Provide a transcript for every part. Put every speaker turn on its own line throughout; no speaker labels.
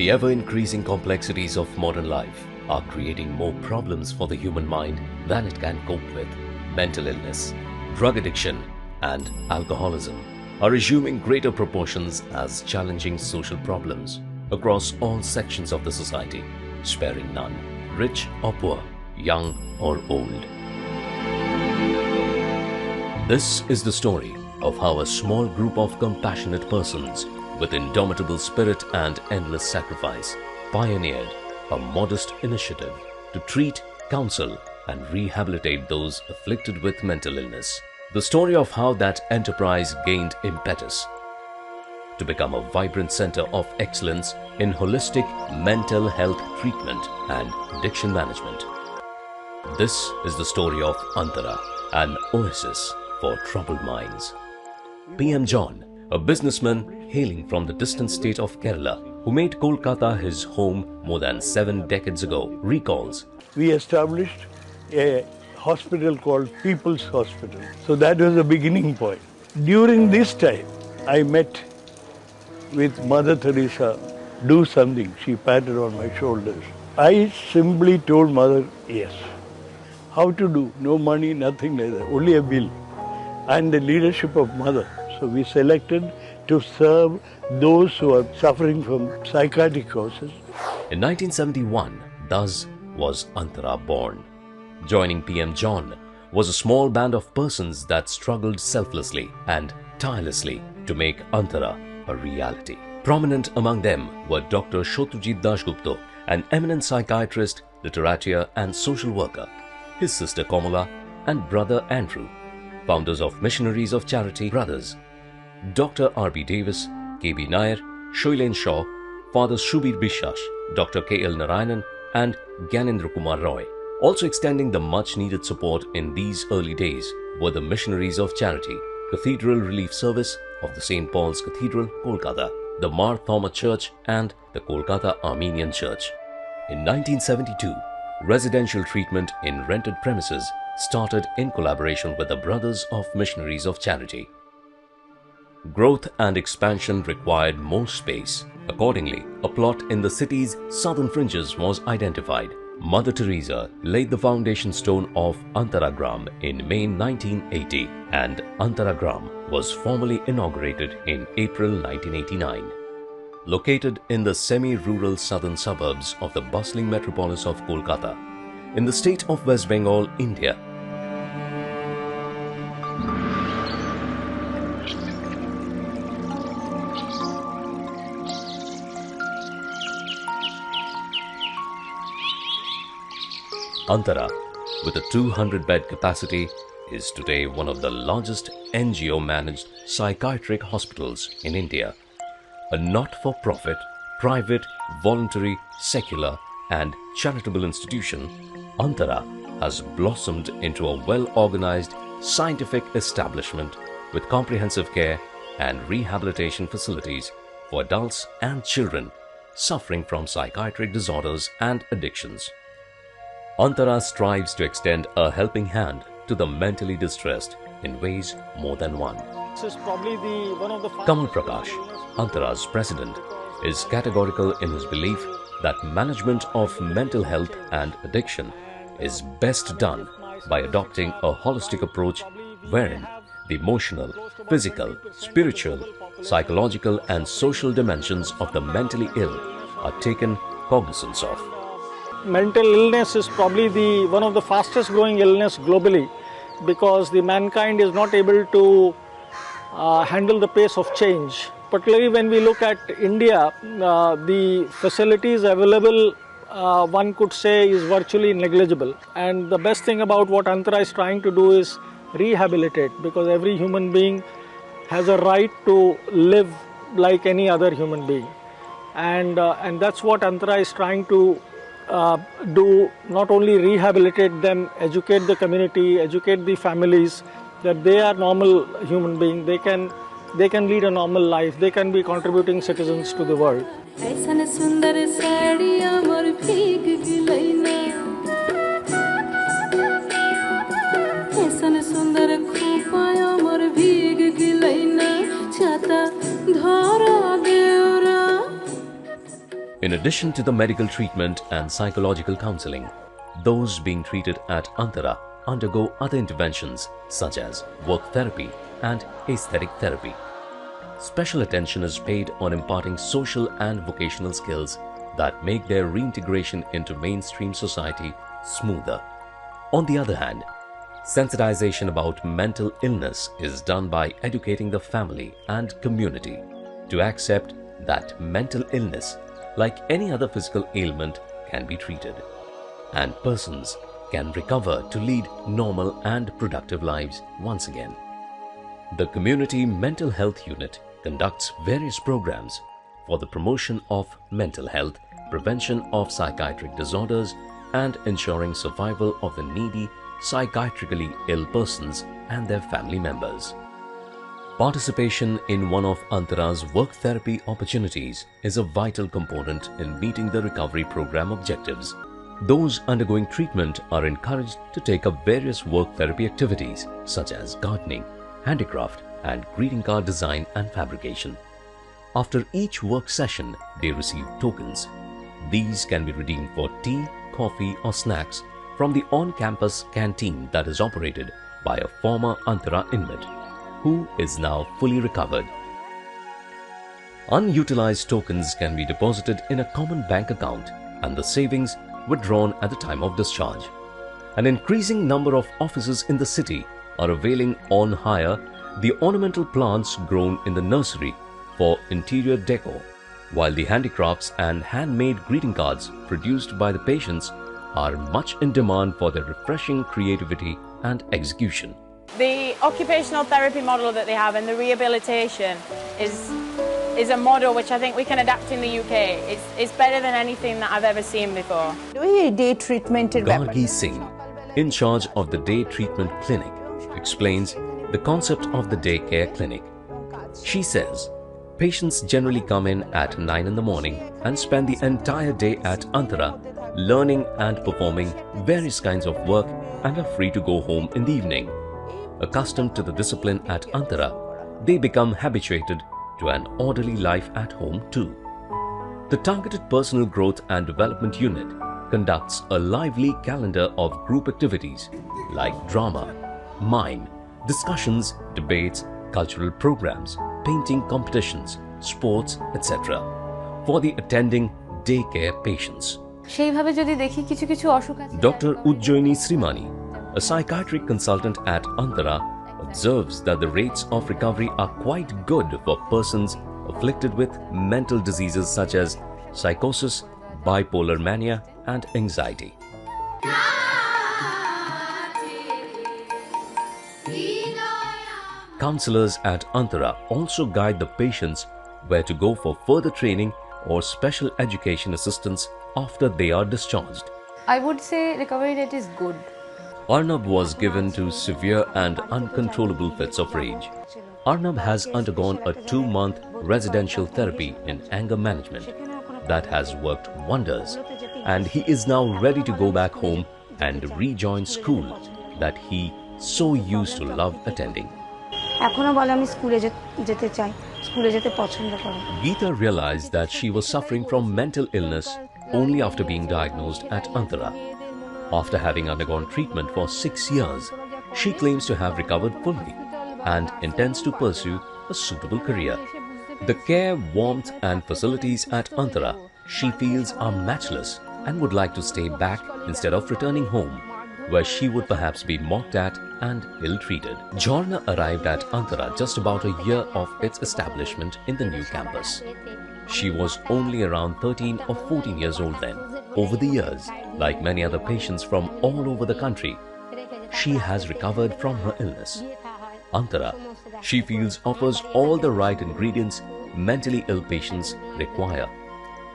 The ever-increasing complexities of modern life are creating more problems for the human mind than it can cope with. Mental illness, drug addiction, and alcoholism are assuming greater proportions as challenging social problems across all sections of the society, sparing none, rich or poor, young or old. This is the story of how a small group of compassionate persons with indomitable spirit and endless sacrifice pioneered a modest initiative to treat, counsel, and rehabilitate those afflicted with mental illness. The story of how that enterprise gained impetus to become a vibrant center of excellence in holistic mental health treatment and addiction management. This is the story of Antara, an oasis for troubled minds. PM John, a businessman hailing from the distant state of Kerala, who made Kolkata his home more than 7 decades ago, recalls.
We established a hospital called People's Hospital. So that was the beginning point. During this time, I met with Mother Teresa, do something. She patted on my shoulders. I simply told Mother, yes. How to do? No money, nothing like that, only a will. And the leadership of Mother. So we selected to serve those who are suffering from psychiatric causes.
In 1971, thus was Antara born. Joining PM John was a small band of persons that struggled selflessly and tirelessly to make Antara a reality. Prominent among them were Dr. Shotrujit Dasgupta, an eminent psychiatrist, literature and social worker, his sister Kamala and brother Andrew, founders of Missionaries of Charity Brothers, Dr. R.B. Davis, K.B. Nair, Shoilen Shaw, Father Shubir Bishash, Dr. K.L. Narayanan and Gyanendra Kumar Roy. Also extending the much-needed support in these early days were the Missionaries of Charity, Cathedral Relief Service of the St. Paul's Cathedral, Kolkata, the Mar Thoma Church and the Kolkata Armenian Church. In 1972, residential treatment in rented premises started in collaboration with the Brothers of Missionaries of Charity. Growth and expansion required more space. Accordingly, a plot in the city's southern fringes was identified. Mother Teresa laid the foundation stone of Antaragram in May 1980 and Antaragram was formally inaugurated in April 1989. Located in the semi-rural southern suburbs of the bustling metropolis of Kolkata, in the state of West Bengal, India. Antara, with a 200-bed capacity, is today one of the largest NGO-managed psychiatric hospitals in India. A not-for-profit, private, voluntary, secular and charitable institution, Antara has blossomed into a well-organized scientific establishment with comprehensive care and rehabilitation facilities for adults and children suffering from psychiatric disorders and addictions. Antara strives to extend a helping hand to the mentally distressed in ways more than one.
This is probably one of the
Kamal Prakash, Antara's president, is categorical in his belief that management of mental health and addiction is best done by adopting a holistic approach wherein the emotional, physical, spiritual, psychological and social dimensions of the mentally ill are taken cognizance of.
Mental illness is probably one of the fastest growing illness globally because the mankind is not able to handle the pace of change. Particularly when we look at India, the facilities available, one could say, is virtually negligible. And the best thing about what Antara is trying to do is rehabilitate, because every human being has a right to live like any other human being. And that's what Antara is trying to do, not only rehabilitate them, educate the community, educate the families that they are normal human beings, they can lead a normal life, they can be contributing citizens to the world.
In addition to the medical treatment and psychological counseling, those being treated at Antara undergo other interventions such as work therapy and aesthetic therapy. Special attention is paid on imparting social and vocational skills that make their reintegration into mainstream society smoother. On the other hand, sensitization about mental illness is done by educating the family and community to accept that mental illness, like any other physical ailment, can be treated, and persons can recover to lead normal and productive lives once again. The Community Mental Health Unit conducts various programs for the promotion of mental health, prevention of psychiatric disorders, and ensuring survival of the needy, psychiatrically ill persons and their family members. Participation in one of Antara's work therapy opportunities is a vital component in meeting the recovery program objectives. Those undergoing treatment are encouraged to take up various work therapy activities such as gardening, handicraft, and greeting card design and fabrication. After each work session, they receive tokens. These can be redeemed for tea, coffee, or snacks from the on-campus canteen that is operated by a former Antara inmate, who is now fully recovered. Unutilized tokens can be deposited in a common bank account and the savings withdrawn at the time of discharge. An increasing number of offices in the city are availing on hire the ornamental plants grown in the nursery for interior decor, while the handicrafts and handmade greeting cards produced by the patients are much in demand for their refreshing creativity and execution.
The occupational therapy model that they have and the rehabilitation is a model which I think we can adapt in the UK. It's better than anything that I've ever seen before.
Gargi Singh, in charge of the day treatment clinic, explains the concept of the daycare clinic. She says, patients generally come in at 9 in the morning and spend the entire day at Antara learning and performing various kinds of work and are free to go home in the evening. Accustomed to the discipline at Antara, they become habituated to an orderly life at home too. The Targeted Personal Growth and Development Unit conducts a lively calendar of group activities like drama, mime, discussions, debates, cultural programs, painting competitions, sports, etc. for the attending daycare patients. Dr. Ujjoyini Srimani, a psychiatric consultant at Antara, observes that the rates of recovery are quite good for persons afflicted with mental diseases such as psychosis, bipolar mania, and anxiety. Counselors at Antara also guide the patients where to go for further training or special education assistance after they are discharged.
I would say recovery rate is good.
Arnab was given to severe and uncontrollable fits of rage. Arnab has undergone a 2-month residential therapy in anger management that has worked wonders, and he is now ready to go back home and rejoin school that he so used to love attending. Geeta realized that she was suffering from mental illness only after being diagnosed at Antara. After having undergone treatment for 6 years, she claims to have recovered fully and intends to pursue a suitable career. The care, warmth and facilities at Antara she feels are matchless and would like to stay back instead of returning home, where she would perhaps be mocked at and ill-treated. Jorna arrived at Antara just about a year of its establishment in the new campus. She was only around 13 or 14 years old then. Over the years, like many other patients from all over the country, she has recovered from her illness. Antara, she feels, offers all the right ingredients mentally ill patients require: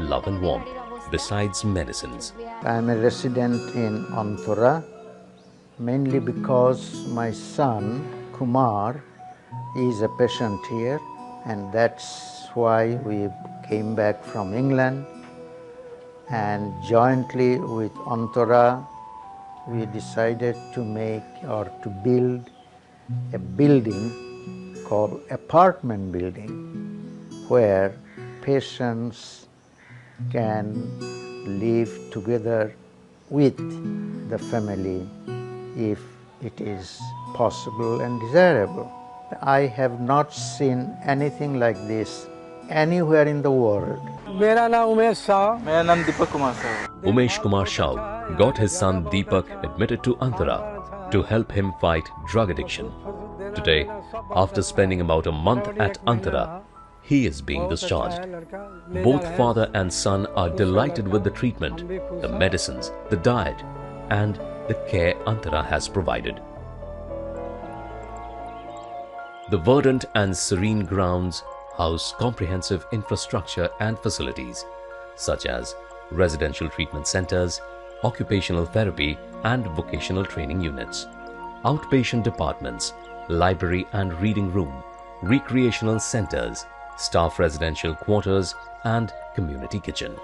love and warmth, besides medicines.
I am a resident in Antara mainly because my son Kumar is a patient here, and that's why we came back from England, and jointly with Antara we decided to make or to build a building called apartment building where patients can live together with the family if it is possible and desirable. I have not seen anything like this anywhere in the world.
मेरा नाम उमेश शाह।
मेरा नाम Deepak Kumar Shah.
Umesh Kumar Shao got his son Deepak admitted to Antara to help him fight drug addiction. Today, after spending about a month at Antara, he is being discharged. Both father and son are delighted with the treatment, the medicines, the diet, and the care Antara has provided. The verdant and serene grounds house comprehensive infrastructure and facilities such as residential treatment centers, occupational therapy and vocational training units, outpatient departments, library and reading room, recreational centers, staff residential quarters and community kitchen.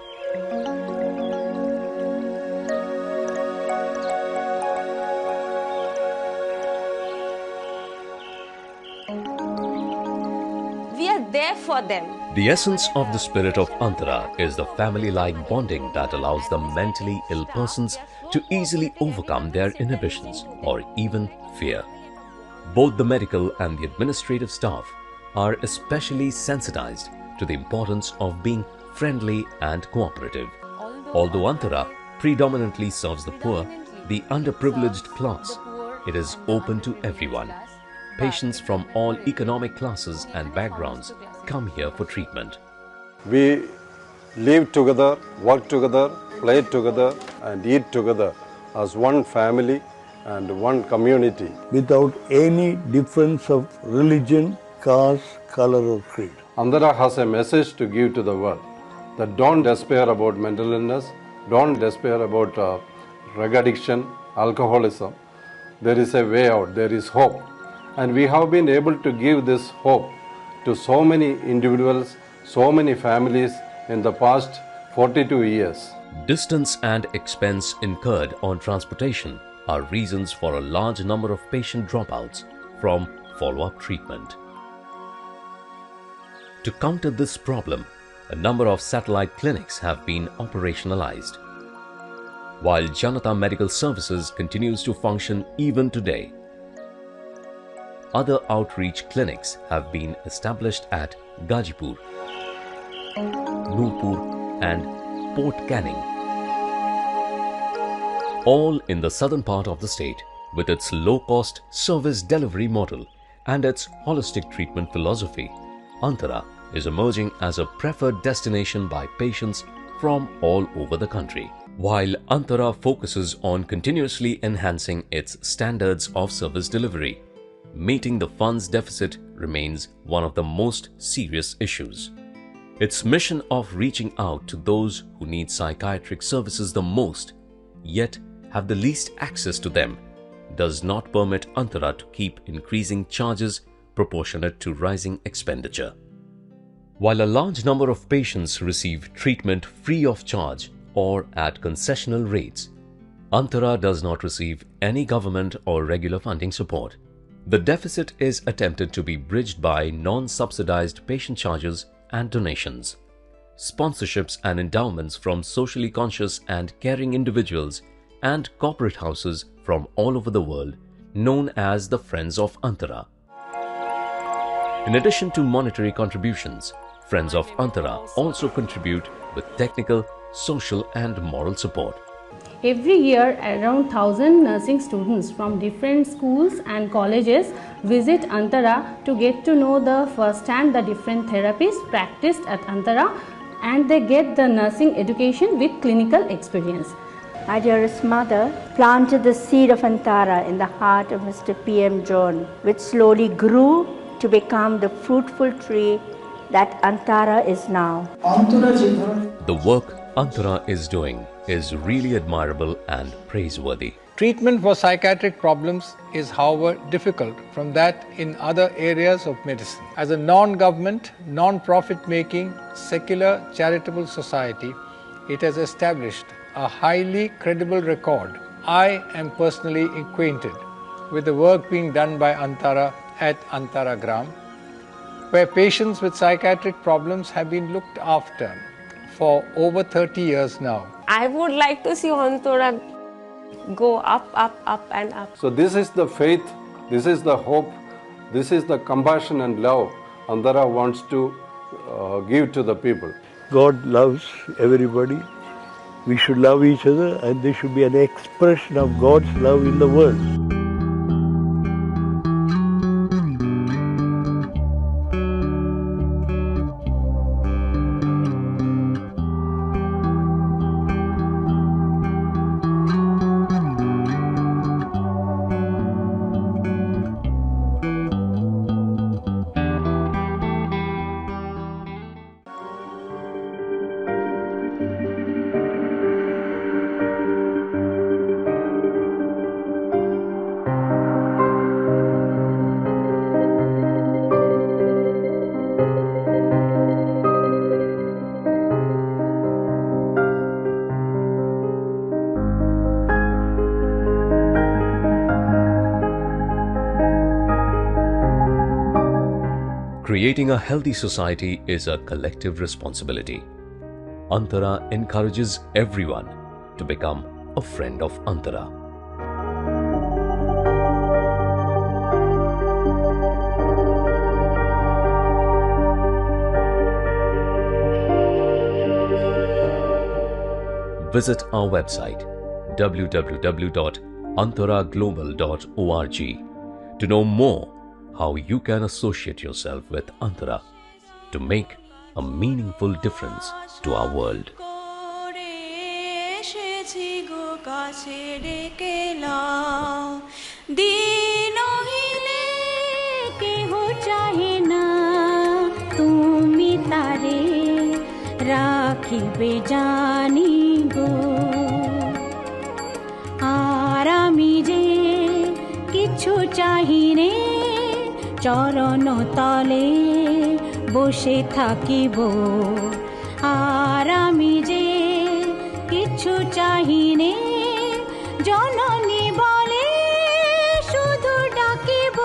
We are there for them.
The essence of the spirit of Antara is the family-like bonding that allows the mentally ill persons to easily overcome their inhibitions or even fear. Both the medical and the administrative staff are especially sensitized to the importance of being friendly and cooperative. Although Antara predominantly serves the poor, the underprivileged class, it is open to everyone. Patients from all economic classes and backgrounds come here for treatment.
We live together, work together, play together and eat together as one family and one community.
Without any difference of religion, caste, color or creed.
Antara has a message to give to the world that don't despair about mental illness, don't despair about drug addiction, alcoholism. There is a way out, there is hope. And we have been able to give this hope to so many individuals, so many families in the past 42 years.
Distance and expense incurred on transportation are reasons for a large number of patient dropouts from follow-up treatment. To counter this problem, a number of satellite clinics have been operationalized. While Janata Medical Services continues to function even today, other outreach clinics have been established at Gajipur, Noorpur and Port Canning, all in the southern part of the state. With its low-cost service delivery model and its holistic treatment philosophy, Antara is emerging as a preferred destination by patients from all over the country. While Antara focuses on continuously enhancing its standards of service delivery, meeting the funds deficit remains one of the most serious issues. Its mission of reaching out to those who need psychiatric services the most, yet have the least access to them, does not permit Antara to keep increasing charges proportionate to rising expenditure. While a large number of patients receive treatment free of charge or at concessional rates, Antara does not receive any government or regular funding support. The deficit is attempted to be bridged by non-subsidized patient charges and donations, sponsorships and endowments from socially conscious and caring individuals and corporate houses from all over the world known as the Friends of Antara. In addition to monetary contributions, Friends of Antara also contribute with technical, social and moral support.
Every year, around 1,000 nursing students from different schools and colleges visit Antara to get to know firsthand the different therapies practiced at Antara, and they get the nursing education with clinical experience.
My dearest mother planted the seed of Antara in the heart of Mr. P.M. John, which slowly grew to become the fruitful tree that Antara is now.
The work Antara is doing is really admirable and praiseworthy.
Treatment for psychiatric problems is, however, difficult from that in other areas of medicine. As a non-government, non-profit making, secular charitable society, it has established a highly credible record. I am personally acquainted with the work being done by Antara at Antaragram, where patients with psychiatric problems have been looked after for over 30 years now.
I would like to see Antara go up, up, up and up.
So this is the faith, this is the hope, this is the compassion and love Antara wants to give to the people.
God loves everybody. We should love each other, and there should be an expression of God's love in the world.
Creating a healthy society is a collective responsibility. Antara encourages everyone to become a friend of Antara. Visit our website www.antaraglobal.org to know more how you can associate yourself with Antara to make a meaningful difference to our world.
চরণ তলে বসে থাকিব আর আমি যে কিছু চাহিনে জননী বলে শুধু ডাকিব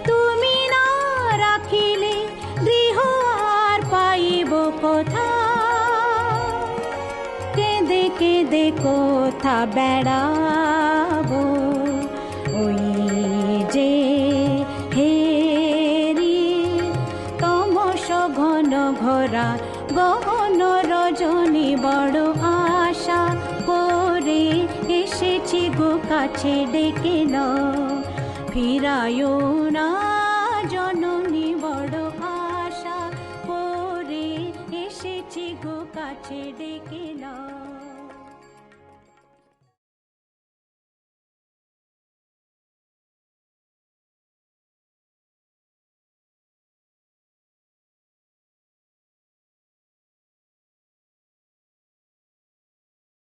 তুমি না রাখিলে গৃহ আর পাইব কোথা কেঁদে কেঁদে কোথা বেড়াব ওই যে ঘরা গহন রজনী বড় আশা করে এসেছি গো কাছে ডেকে নাও ফিরায়ো না জননী বড় আশা করে এসেছি গো কাছে ডেকে নাও।